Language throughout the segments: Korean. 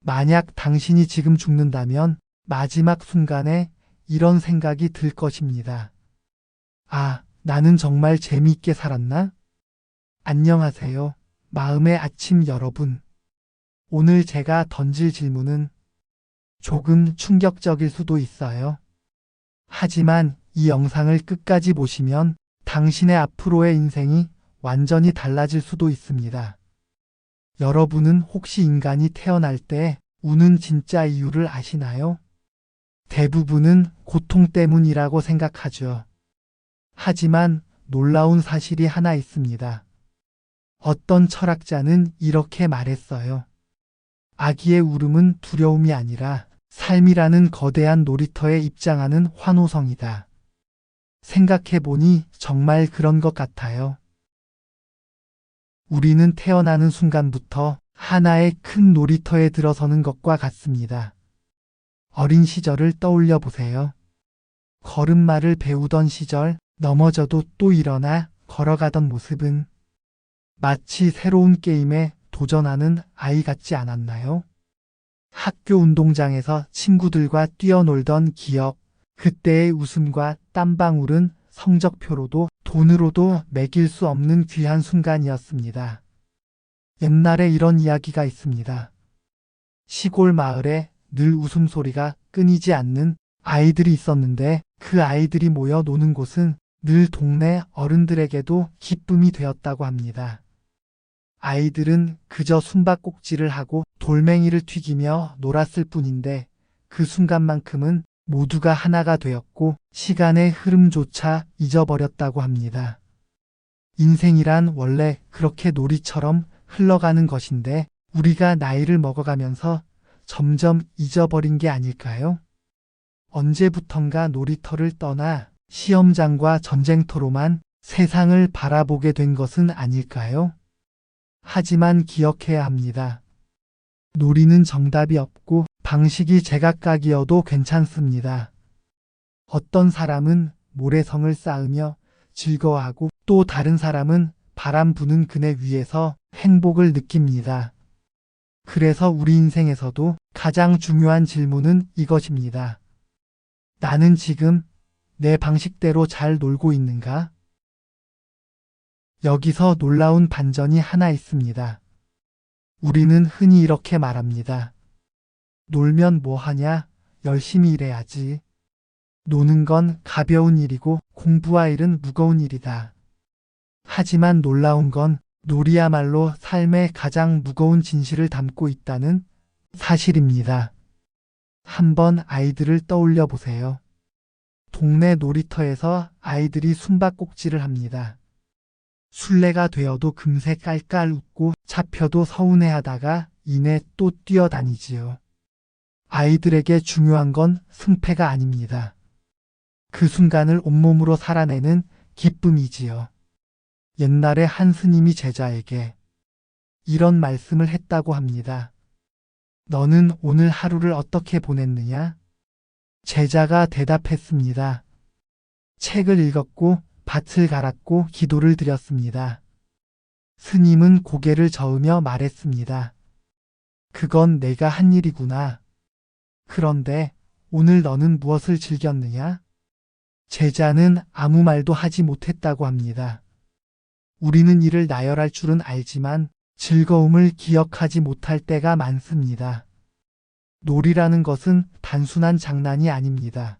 만약 당신이 지금 죽는다면 마지막 순간에 이런 생각이 들 것입니다. 아, 나는 정말 재미있게 살았나? 안녕하세요. 마음의 아침 여러분. 오늘 제가 던질 질문은 조금 충격적일 수도 있어요. 하지만 이 영상을 끝까지 보시면 당신의 앞으로의 인생이 완전히 달라질 수도 있습니다. 여러분은 혹시 인간이 태어날 때 우는 진짜 이유를 아시나요? 대부분은 고통 때문이라고 생각하죠. 하지만 놀라운 사실이 하나 있습니다. 어떤 철학자는 이렇게 말했어요. 아기의 울음은 두려움이 아니라 삶이라는 거대한 놀이터에 입장하는 환호성이다. 생각해보니 정말 그런 것 같아요. 우리는 태어나는 순간부터 하나의 큰 놀이터에 들어서는 것과 같습니다. 어린 시절을 떠올려 보세요. 걸음마를 배우던 시절, 넘어져도 또 일어나 걸어가던 모습은 마치 새로운 게임에 도전하는 아이 같지 않았나요? 학교 운동장에서 친구들과 뛰어놀던 기억, 그때의 웃음과 땀방울은 성적표로도 돈으로도 매길 수 없는 귀한 순간이었습니다. 옛날에 이런 이야기가 있습니다. 시골 마을에 늘 웃음소리가 끊이지 않는 아이들이 있었는데 그 아이들이 모여 노는 곳은 늘 동네 어른들에게도 기쁨이 되었다고 합니다. 아이들은 그저 숨바꼭질을 하고 돌멩이를 튀기며 놀았을 뿐인데 그 순간만큼은 모두가 하나가 되었고 시간의 흐름조차 잊어버렸다고 합니다. 인생이란 원래 그렇게 놀이처럼 흘러가는 것인데 우리가 나이를 먹어가면서 점점 잊어버린 게 아닐까요? 언제부턴가 놀이터를 떠나 시험장과 전쟁터로만 세상을 바라보게 된 것은 아닐까요? 하지만 기억해야 합니다. 놀이는 정답이 없고 방식이 제각각이어도 괜찮습니다. 어떤 사람은 모래성을 쌓으며 즐거워하고 또 다른 사람은 바람 부는 그네 위에서 행복을 느낍니다. 그래서 우리 인생에서도 가장 중요한 질문은 이것입니다. 나는 지금 내 방식대로 잘 놀고 있는가? 여기서 놀라운 반전이 하나 있습니다. 우리는 흔히 이렇게 말합니다. 놀면 뭐 하냐? 열심히 일해야지. 노는 건 가벼운 일이고 공부와 일은 무거운 일이다. 하지만 놀라운 건 놀이야말로 삶의 가장 무거운 진실을 담고 있다는 사실입니다. 한번 아이들을 떠올려 보세요. 동네 놀이터에서 아이들이 숨바꼭질을 합니다. 술래가 되어도 금세 깔깔 웃고 잡혀도 서운해하다가 이내 또 뛰어다니지요. 아이들에게 중요한 건 승패가 아닙니다. 그 순간을 온몸으로 살아내는 기쁨이지요. 옛날에 한 스님이 제자에게 이런 말씀을 했다고 합니다. 너는 오늘 하루를 어떻게 보냈느냐? 제자가 대답했습니다. 책을 읽었고 밭을 갈았고 기도를 드렸습니다. 스님은 고개를 저으며 말했습니다. 그건 내가 한 일이구나. 그런데 오늘 너는 무엇을 즐겼느냐? 제자는 아무 말도 하지 못했다고 합니다. 우리는 이를 나열할 줄은 알지만 즐거움을 기억하지 못할 때가 많습니다. 놀이라는 것은 단순한 장난이 아닙니다.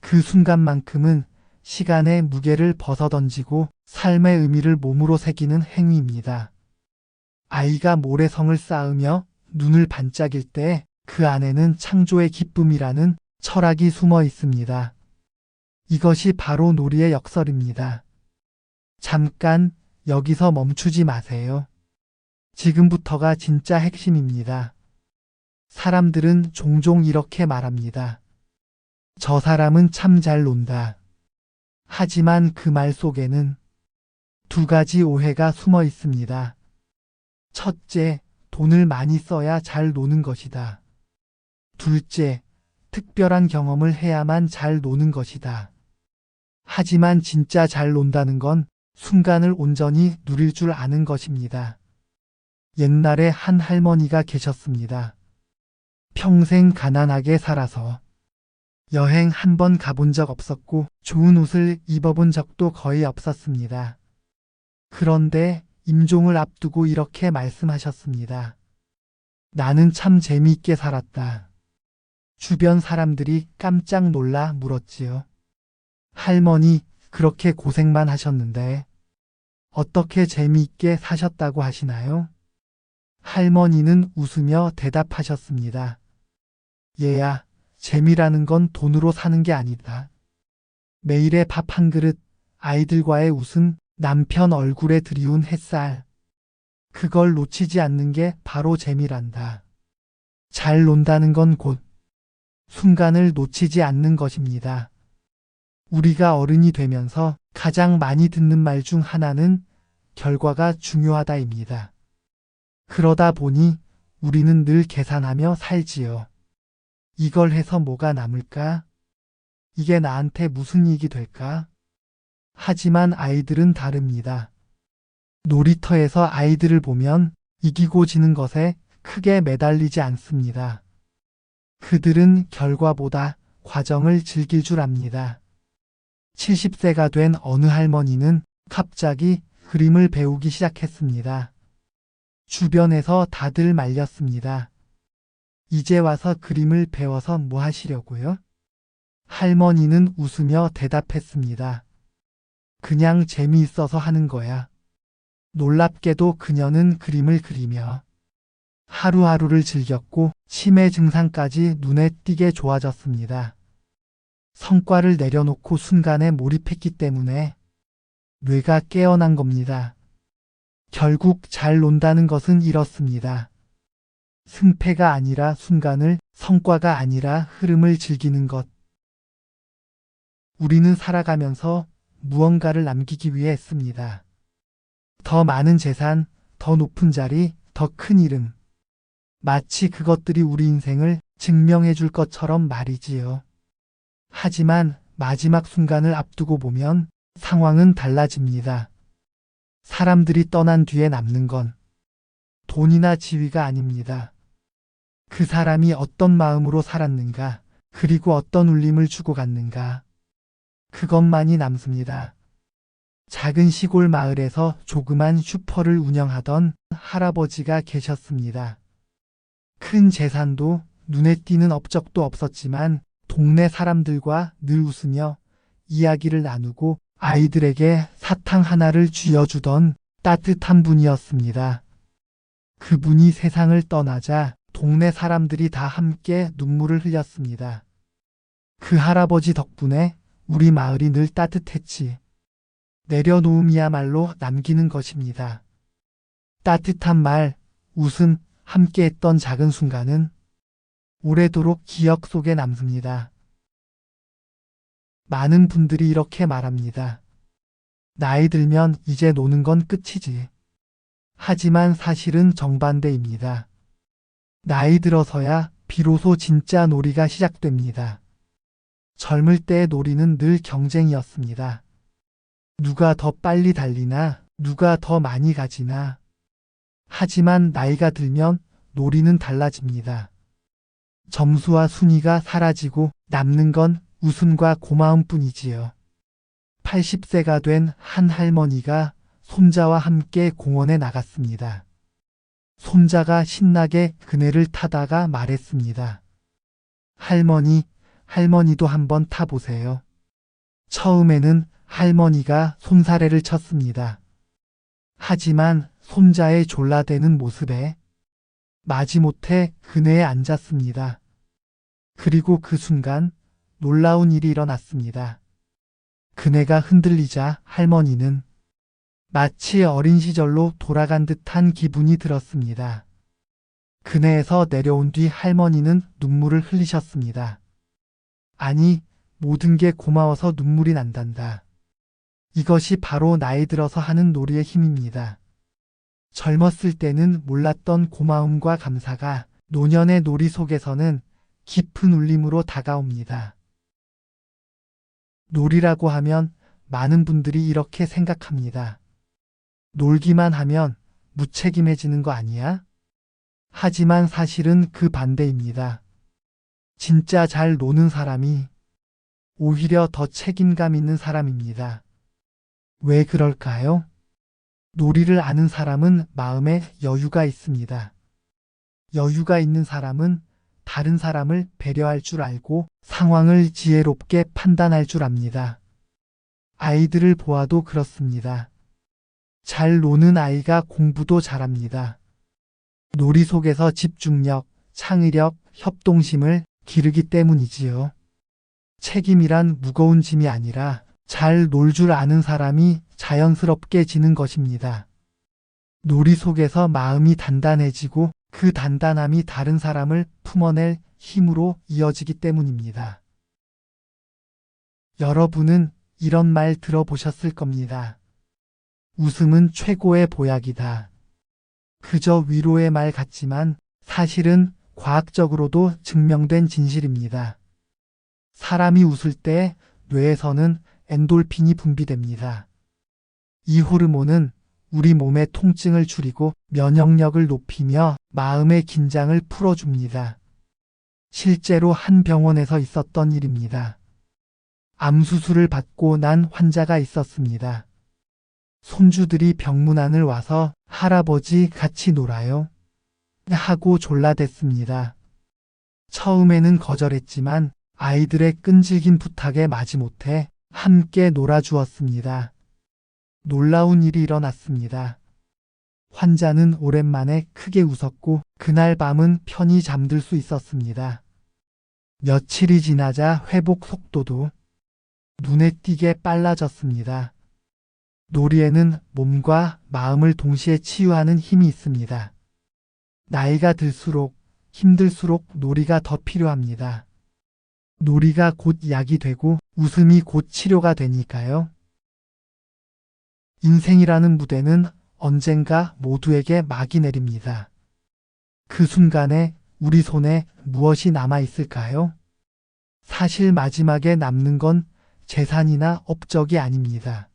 그 순간만큼은 시간의 무게를 벗어던지고 삶의 의미를 몸으로 새기는 행위입니다. 아이가 모래성을 쌓으며 눈을 반짝일 때 그 안에는 창조의 기쁨이라는 철학이 숨어 있습니다. 이것이 바로 놀이의 역설입니다. 잠깐 여기서 멈추지 마세요. 지금부터가 진짜 핵심입니다. 사람들은 종종 이렇게 말합니다. 저 사람은 참 잘 논다. 하지만 그 말 속에는 두 가지 오해가 숨어 있습니다. 첫째, 돈을 많이 써야 잘 노는 것이다. 둘째, 특별한 경험을 해야만 잘 노는 것이다. 하지만 진짜 잘 논다는 건 순간을 온전히 누릴 줄 아는 것입니다. 옛날에 한 할머니가 계셨습니다. 평생 가난하게 살아서 여행 한 번 가본 적 없었고 좋은 옷을 입어본 적도 거의 없었습니다. 그런데 임종을 앞두고 이렇게 말씀하셨습니다. 나는 참 재미있게 살았다. 주변 사람들이 깜짝 놀라 물었지요. 할머니, 그렇게 고생만 하셨는데 어떻게 재미있게 사셨다고 하시나요? 할머니는 웃으며 대답하셨습니다. 얘야, 재미라는 건 돈으로 사는 게 아니다. 매일의 밥 한 그릇, 아이들과의 웃음, 남편 얼굴에 드리운 햇살. 그걸 놓치지 않는 게 바로 재미란다. 잘 논다는 건 곧 순간을 놓치지 않는 것입니다. 우리가 어른이 되면서 가장 많이 듣는 말 중 하나는 결과가 중요하다입니다. 그러다 보니 우리는 늘 계산하며 살지요. 이걸 해서 뭐가 남을까? 이게 나한테 무슨 이익이 될까? 하지만 아이들은 다릅니다. 놀이터에서 아이들을 보면 이기고 지는 것에 크게 매달리지 않습니다. 그들은 결과보다 과정을 즐길 줄 압니다. 70세가 된 어느 할머니는 갑자기 그림을 배우기 시작했습니다. 주변에서 다들 말렸습니다. 이제 와서 그림을 배워서 뭐 하시려고요? 할머니는 웃으며 대답했습니다. 그냥 재미있어서 하는 거야. 놀랍게도 그녀는 그림을 그리며 하루하루를 즐겼고 치매 증상까지 눈에 띄게 좋아졌습니다. 성과를 내려놓고 순간에 몰입했기 때문에 뇌가 깨어난 겁니다. 결국 잘 논다는 것은 이렇습니다. 승패가 아니라 순간을, 성과가 아니라 흐름을 즐기는 것. 우리는 살아가면서 무언가를 남기기 위해 했습니다. 더 많은 재산, 더 높은 자리, 더 큰 이름. 마치 그것들이 우리 인생을 증명해 줄 것처럼 말이지요. 하지만 마지막 순간을 앞두고 보면 상황은 달라집니다. 사람들이 떠난 뒤에 남는 건 돈이나 지위가 아닙니다. 그 사람이 어떤 마음으로 살았는가, 그리고 어떤 울림을 주고 갔는가. 그것만이 남습니다. 작은 시골 마을에서 조그만 슈퍼를 운영하던 할아버지가 계셨습니다. 큰 재산도 눈에 띄는 업적도 없었지만 동네 사람들과 늘 웃으며 이야기를 나누고 아이들에게 사탕 하나를 쥐어주던 따뜻한 분이었습니다. 그분이 세상을 떠나자 동네 사람들이 다 함께 눈물을 흘렸습니다. 그 할아버지 덕분에 우리 마을이 늘 따뜻했지. 내려놓음이야말로 남기는 것입니다. 따뜻한 말, 웃음, 함께했던 작은 순간은 오래도록 기억 속에 남습니다. 많은 분들이 이렇게 말합니다. 나이 들면 이제 노는 건 끝이지. 하지만 사실은 정반대입니다. 나이 들어서야 비로소 진짜 놀이가 시작됩니다. 젊을 때의 놀이는 늘 경쟁이었습니다. 누가 더 빨리 달리나, 누가 더 많이 가지나. 하지만 나이가 들면 놀이는 달라집니다. 점수와 순위가 사라지고 남는 건 웃음과 고마움 뿐이지요. 80세가 된 한 할머니가 손자와 함께 공원에 나갔습니다. 손자가 신나게 그네를 타다가 말했습니다. 할머니, 할머니도 한번 타보세요. 처음에는 할머니가 손사래를 쳤습니다. 하지만 손자의 졸라대는 모습에 마지못해 그네에 앉았습니다. 그리고 그 순간 놀라운 일이 일어났습니다. 그네가 흔들리자 할머니는 마치 어린 시절로 돌아간 듯한 기분이 들었습니다. 그네에서 내려온 뒤 할머니는 눈물을 흘리셨습니다. 아니, 모든 게 고마워서 눈물이 난단다. 이것이 바로 나이 들어서 하는 놀이의 힘입니다. 젊었을 때는 몰랐던 고마움과 감사가 노년의 놀이 속에서는 깊은 울림으로 다가옵니다. 놀이라고 하면 많은 분들이 이렇게 생각합니다. 놀기만 하면 무책임해지는 거 아니야? 하지만 사실은 그 반대입니다. 진짜 잘 노는 사람이 오히려 더 책임감 있는 사람입니다. 왜 그럴까요? 놀이를 아는 사람은 마음에 여유가 있습니다. 여유가 있는 사람은 다른 사람을 배려할 줄 알고 상황을 지혜롭게 판단할 줄 압니다. 아이들을 보아도 그렇습니다. 잘 노는 아이가 공부도 잘합니다. 놀이 속에서 집중력, 창의력, 협동심을 기르기 때문이지요. 책임이란 무거운 짐이 아니라 잘 놀 줄 아는 사람이 자연스럽게 지는 것입니다. 놀이 속에서 마음이 단단해지고 그 단단함이 다른 사람을 품어낼 힘으로 이어지기 때문입니다. 여러분은 이런 말 들어보셨을 겁니다. 웃음은 최고의 보약이다. 그저 위로의 말 같지만 사실은 과학적으로도 증명된 진실입니다. 사람이 웃을 때 뇌에서는 엔돌핀이 분비됩니다. 이 호르몬은 우리 몸의 통증을 줄이고 면역력을 높이며 마음의 긴장을 풀어줍니다. 실제로 한 병원에서 있었던 일입니다. 암 수술을 받고 난 환자가 있었습니다. 손주들이 병문안을 와서 할아버지 같이 놀아요 하고 졸라댔습니다. 처음에는 거절했지만 아이들의 끈질긴 부탁에 마지못해 함께 놀아주었습니다. 놀라운 일이 일어났습니다. 환자는 오랜만에 크게 웃었고 그날 밤은 편히 잠들 수 있었습니다. 며칠이 지나자 회복 속도도 눈에 띄게 빨라졌습니다. 놀이에는 몸과 마음을 동시에 치유하는 힘이 있습니다. 나이가 들수록 힘들수록 놀이가 더 필요합니다. 놀이가 곧 약이 되고 웃음이 곧 치료가 되니까요. 인생이라는 무대는 언젠가 모두에게 막이 내립니다. 그 순간에 우리 손에 무엇이 남아 있을까요? 사실 마지막에 남는 건 재산이나 업적이 아닙니다.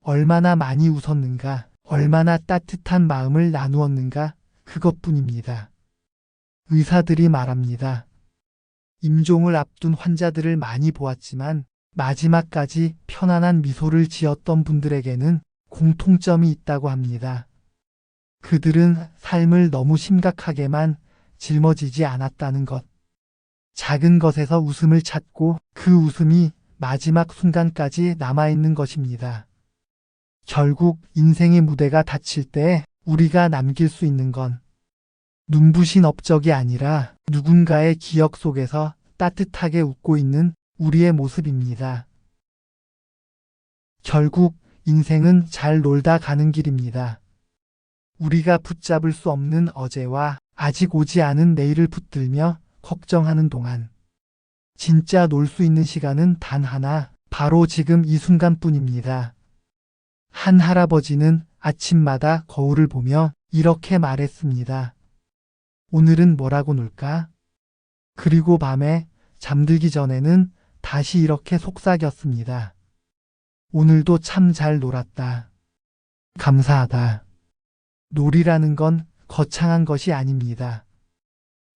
얼마나 많이 웃었는가, 얼마나 따뜻한 마음을 나누었는가, 그것뿐입니다. 의사들이 말합니다. 임종을 앞둔 환자들을 많이 보았지만 마지막까지 편안한 미소를 지었던 분들에게는 공통점이 있다고 합니다. 그들은 삶을 너무 심각하게만 짊어지지 않았다는 것. 작은 것에서 웃음을 찾고 그 웃음이 마지막 순간까지 남아있는 것입니다. 결국 인생의 무대가 닫힐 때 우리가 남길 수 있는 건 눈부신 업적이 아니라 누군가의 기억 속에서 따뜻하게 웃고 있는 우리의 모습입니다. 결국 인생은 잘 놀다 가는 길입니다. 우리가 붙잡을 수 없는 어제와 아직 오지 않은 내일을 붙들며 걱정하는 동안 진짜 놀 수 있는 시간은 단 하나, 바로 지금 이 순간뿐입니다. 한 할아버지는 아침마다 거울을 보며 이렇게 말했습니다. 오늘은 뭐라고 놀까? 그리고 밤에 잠들기 전에는 다시 이렇게 속삭였습니다. 오늘도 참 잘 놀았다. 감사하다. 놀이라는 건 거창한 것이 아닙니다.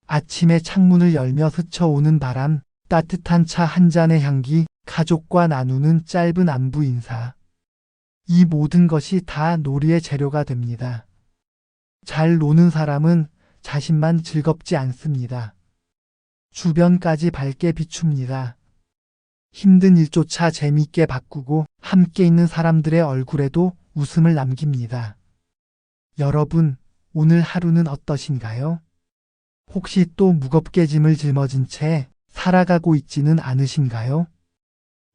아침에 창문을 열며 스쳐오는 바람, 따뜻한 차 한 잔의 향기, 가족과 나누는 짧은 안부 인사. 이 모든 것이 다 놀이의 재료가 됩니다. 잘 노는 사람은 자신만 즐겁지 않습니다. 주변까지 밝게 비춥니다. 힘든 일조차 재미있게 바꾸고 함께 있는 사람들의 얼굴에도 웃음을 남깁니다. 여러분, 오늘 하루는 어떠신가요? 혹시 또 무겁게 짐을 짊어진 채 살아가고 있지는 않으신가요?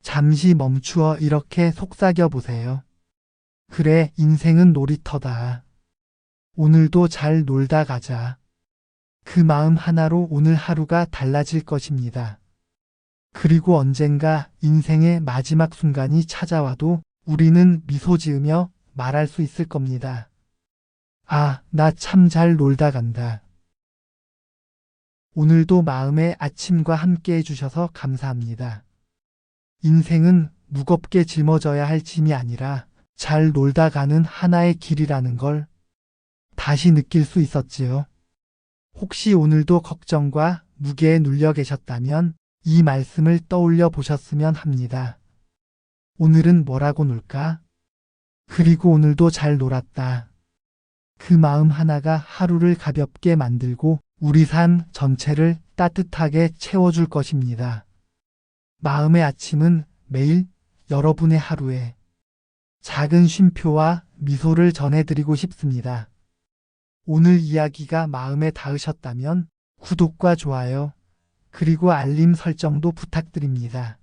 잠시 멈추어 이렇게 속삭여 보세요. 그래, 인생은 놀이터다. 오늘도 잘 놀다 가자. 그 마음 하나로 오늘 하루가 달라질 것입니다. 그리고 언젠가 인생의 마지막 순간이 찾아와도 우리는 미소 지으며 말할 수 있을 겁니다. 아, 나 참 잘 놀다 간다. 오늘도 마음의 아침과 함께 해주셔서 감사합니다. 인생은 무겁게 짊어져야 할 짐이 아니라 잘 놀다 가는 하나의 길이라는 걸 다시 느낄 수 있었지요. 혹시 오늘도 걱정과 무게에 눌려 계셨다면 이 말씀을 떠올려 보셨으면 합니다. 오늘은 뭐라고 놀까? 그리고 오늘도 잘 놀았다. 그 마음 하나가 하루를 가볍게 만들고 우리 삶 전체를 따뜻하게 채워줄 것입니다. 마음의 아침은 매일 여러분의 하루에 작은 쉼표와 미소를 전해드리고 싶습니다. 오늘 이야기가 마음에 닿으셨다면 구독과 좋아요, 그리고 알림 설정도 부탁드립니다.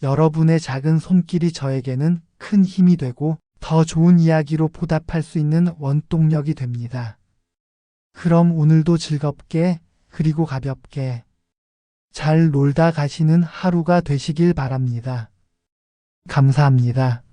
여러분의 작은 손길이 저에게는 큰 힘이 되고 더 좋은 이야기로 보답할 수 있는 원동력이 됩니다. 그럼 오늘도 즐겁게 그리고 가볍게 잘 놀다 가시는 하루가 되시길 바랍니다. 감사합니다.